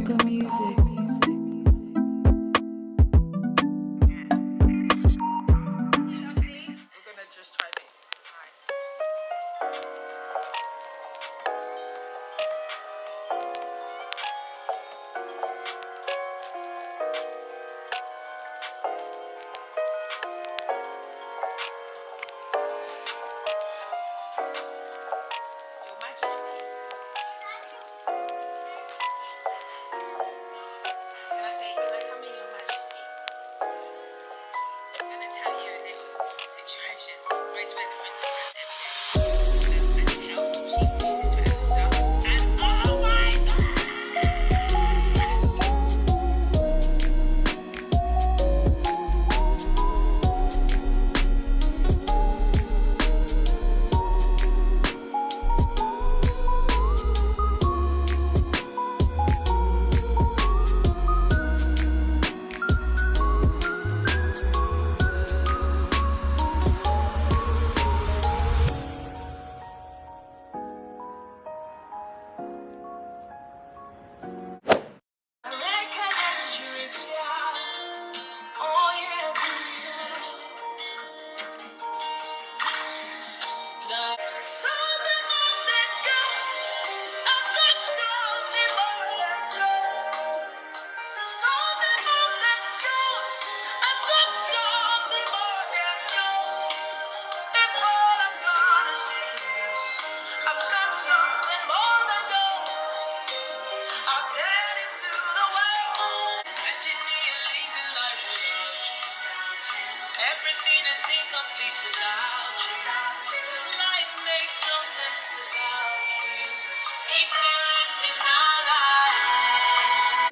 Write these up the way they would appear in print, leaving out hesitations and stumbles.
good music.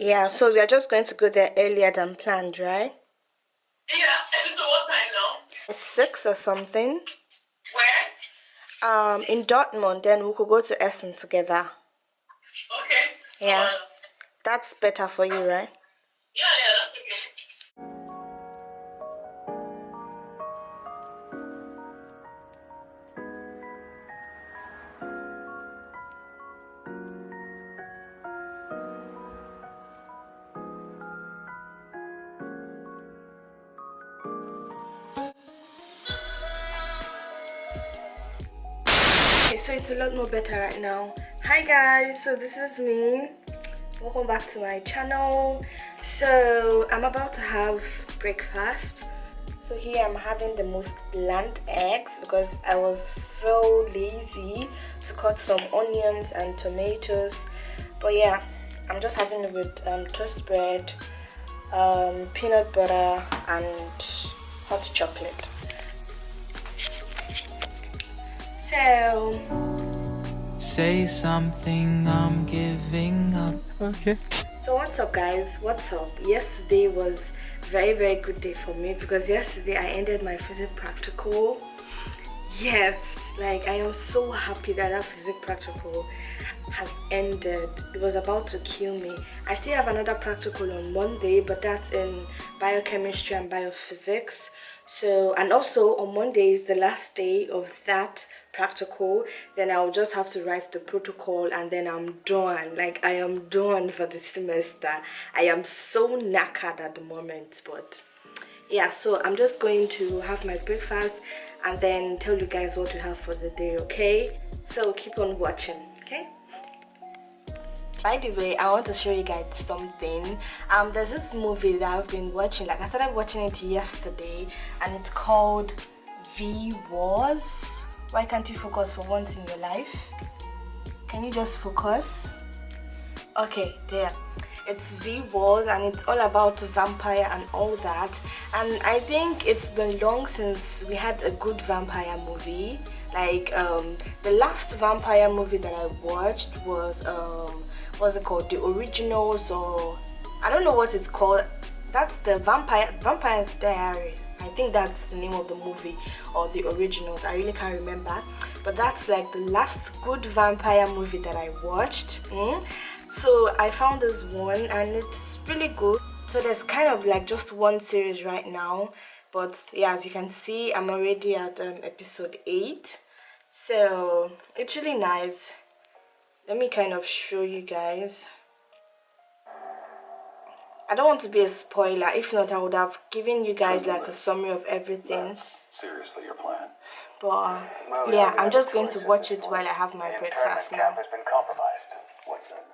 Yeah, so we are just going to go there earlier than planned, right? Yeah, and so what time now? 6 or something. Where? In Dortmund, then we could go to Essen together. Okay. Yeah, that's better for you, right? Yeah, that's okay. Okay, so it's a lot more better right now. Hi guys, so this is me. Welcome back to my channel. So I'm about to have breakfast. So here I'm having the most bland eggs because I was so lazy to cut some onions and tomatoes. But yeah, I'm just having it with toast bread, peanut butter and hot chocolate. So say something, I'm giving up. Okay. So what's up guys, what's up? Yesterday was very good day for me because yesterday I ended my physics practical. Yes, like I am so happy that that physics practical has ended. It was about to kill me. I still have another practical on Monday, but that's in biochemistry and biophysics. So, and also on Monday is the last day of that practical. Then I'll just have to write the protocol and then I'm done. Like I am done for the semester. I am so knackered at the moment, but yeah, so I'm just going to have my breakfast and then tell you guys what to have for the day, okay? So keep on watching, okay? By the way, I want to show you guys something. There's this movie that I've been watching. Like I started watching it yesterday and it's called V Wars. Why can't you focus for once in your life? Can you just focus? Okay, there. It's V Wars and it's all about vampire and all that. And I think it's been long since we had a good vampire movie. Like the last vampire movie that I watched was what's it called? The Originals, or I don't know what it's called. That's the Vampire's Diary. I think that's the name of the movie, or The Originals. I really can't remember. But that's like the last good vampire movie that I watched. So I found this one and it's really good. So there's kind of like just one series right now. But yeah, as you can see, I'm already at episode 8. So it's really nice. Let me kind of show you guys. I don't want to be a spoiler. If not, I would have given you guys like a summary of everything. Seriously, your plan. But Well, yeah, we I'm have just a going to choice at watch this it point. while I have my The breakfast internment now. camp has been compromised. What's that?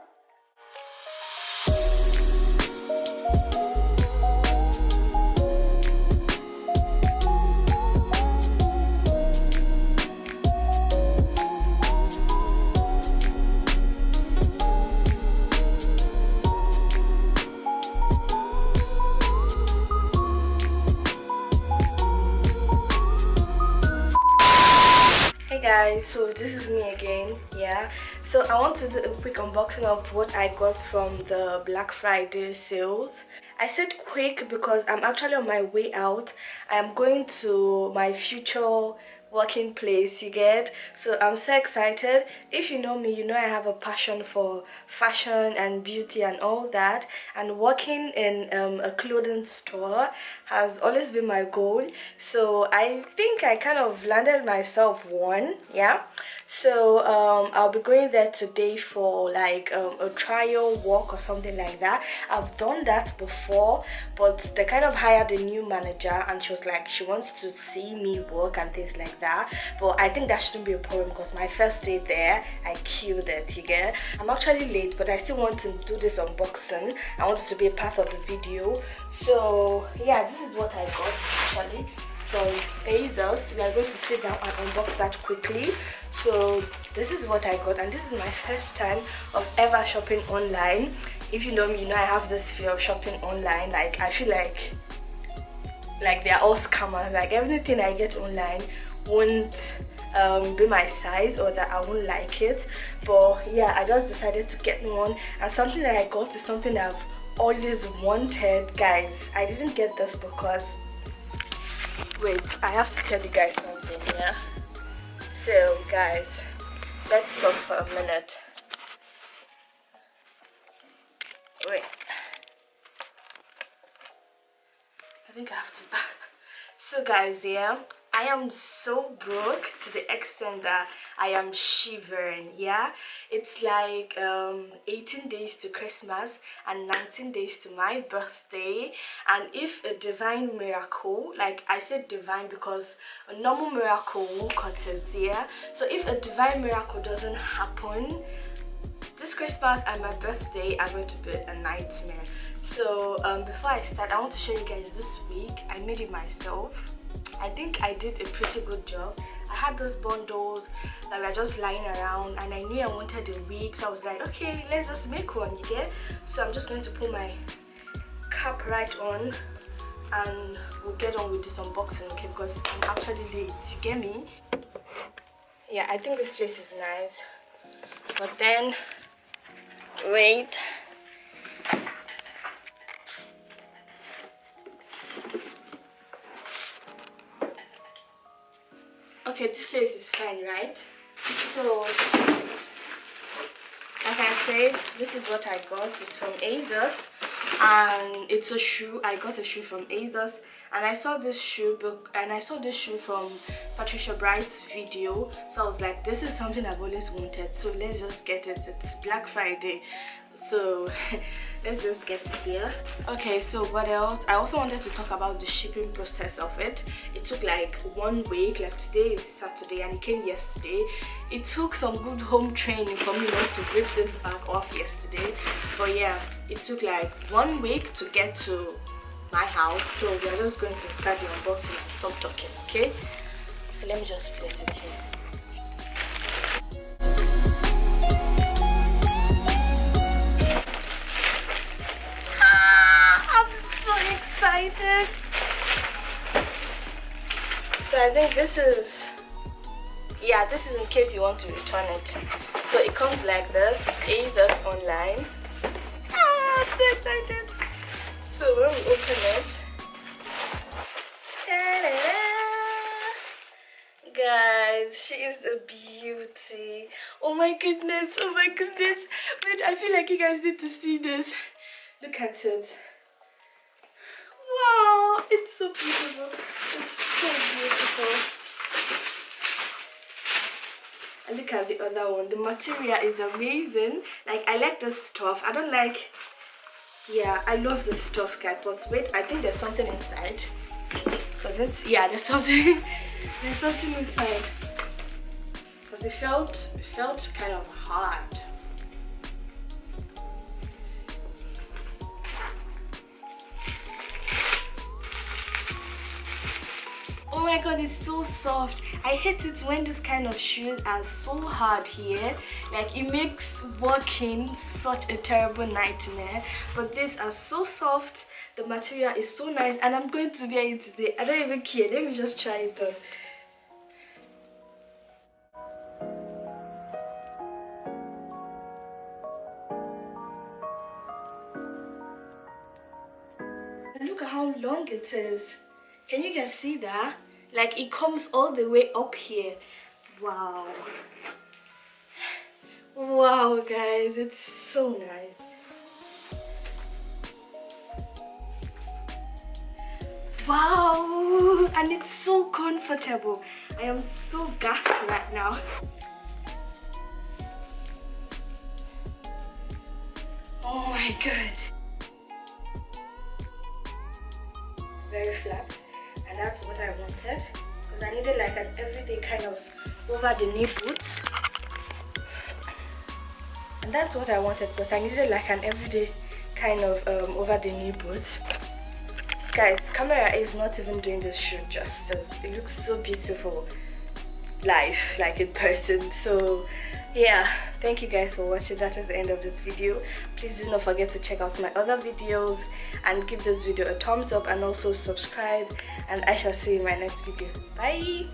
Hey guys, so this is me again. Yeah, so I want to do a quick unboxing of what I got from the Black Friday sales. I said quick because I'm actually on my way out. I'm going to my future working place, you get. So I'm so excited. If you know me, you know I have a passion for fashion and beauty and all that, and working in a clothing store has always been my goal. So I think I kind of landed myself one. Yeah, so I'll be going there today for like a trial walk or something like that. I've done that before, but they kind of hired a new manager and she was like, she wants to see me work and things like that. But I think that shouldn't be a problem because my first day there, I killed it, you get. I'm actually late, but I still want to do this unboxing. I want it to be a part of the video. So yeah, this is what I got actually from Ozor. We are going to sit down and unbox that quickly. So this is what I got, and this is my first time of ever shopping online. If you know me, you know I have this fear of shopping online. Like I feel like they're all scammers. Like everything I get online won't be my size, or that I won't like it. But yeah, I just decided to get one, and something that I got is something I've always wanted. Guys, I didn't get this because, wait, I have to tell you guys something. Yeah, so guys, let's stop for a minute. Wait, I think I have to back. So guys, yeah, I am so broke to the extent that I am shivering. Yeah, it's like 18 days to Christmas and 19 days to my birthday. And if a divine miracle, like I said divine because a normal miracle won't cut it, yeah. So if a divine miracle doesn't happen this Christmas and my birthday, I'm going to be a nightmare. So before I start, I want to show you guys this wig. I made it myself. I think I did a pretty good job. I had those bundles that were just lying around, and I knew I wanted a wig, so I was like, okay, let's just make one, you get. So I'm just going to put my cap right on and we'll get on with this unboxing, okay, because I'm actually late, you get me. Yeah, I think this place is nice, but then wait, okay, this place is fine, right? So like I said, this is what I got. It's from Ozor, and it's a shoe. I got a shoe from Ozor, and I saw this shoe from Patricia Bright's video. So I was like, this is something I've always wanted, so let's just get it. It's Black Friday, so let's just get it here. Okay, so what else? I also wanted to talk about the shipping process of it. It took like 1 week. Like today is Saturday and it came yesterday. It took some good home training for me not to rip this bag off yesterday, but yeah, it took like 1 week to get to my house. So we're just going to start the unboxing and stop talking, okay? So let me just place it here. I'm so excited. So I think this is, yeah, this is in case you want to return it. So it comes like this. Ozor online. I'm so excited. So when we open it, guys, she is a beauty. Oh my goodness, oh my goodness. Wait, I feel like you guys need to see this. Look at it. Wow, it's so beautiful. It's so beautiful. And look at the other one. The material is amazing. Like, I like the stuff. I don't like Yeah, I love the stuff, guys. But wait, I think there's something inside. Cause it's, yeah, there's something there's something inside. Cause it felt kind of hard. Oh my god, it's so soft. I hate it when this kind of shoes are so hard here. Like, it makes walking such a terrible nightmare. But these are so soft. The material is so nice, and I'm going to wear it today. I don't even care. Let me just try it on. And look at how long it is. Can you guys see that? Like, it comes all the way up here. Wow. Wow, guys, it's so nice. Wow, and it's so comfortable. I am so gassed right now. Oh my god. Very flat. And that's what I wanted, because I needed like an everyday kind of over the knee boots. And that's what I wanted, because I needed like an everyday kind of over the knee boots. Guys, camera is not even doing this shoe justice. It looks so beautiful live, like in person. So yeah, thank you guys for watching. That is the end of this video. Please do not forget to check out my other videos and give this video a thumbs up, and also subscribe, and I shall see you in my next video. Bye.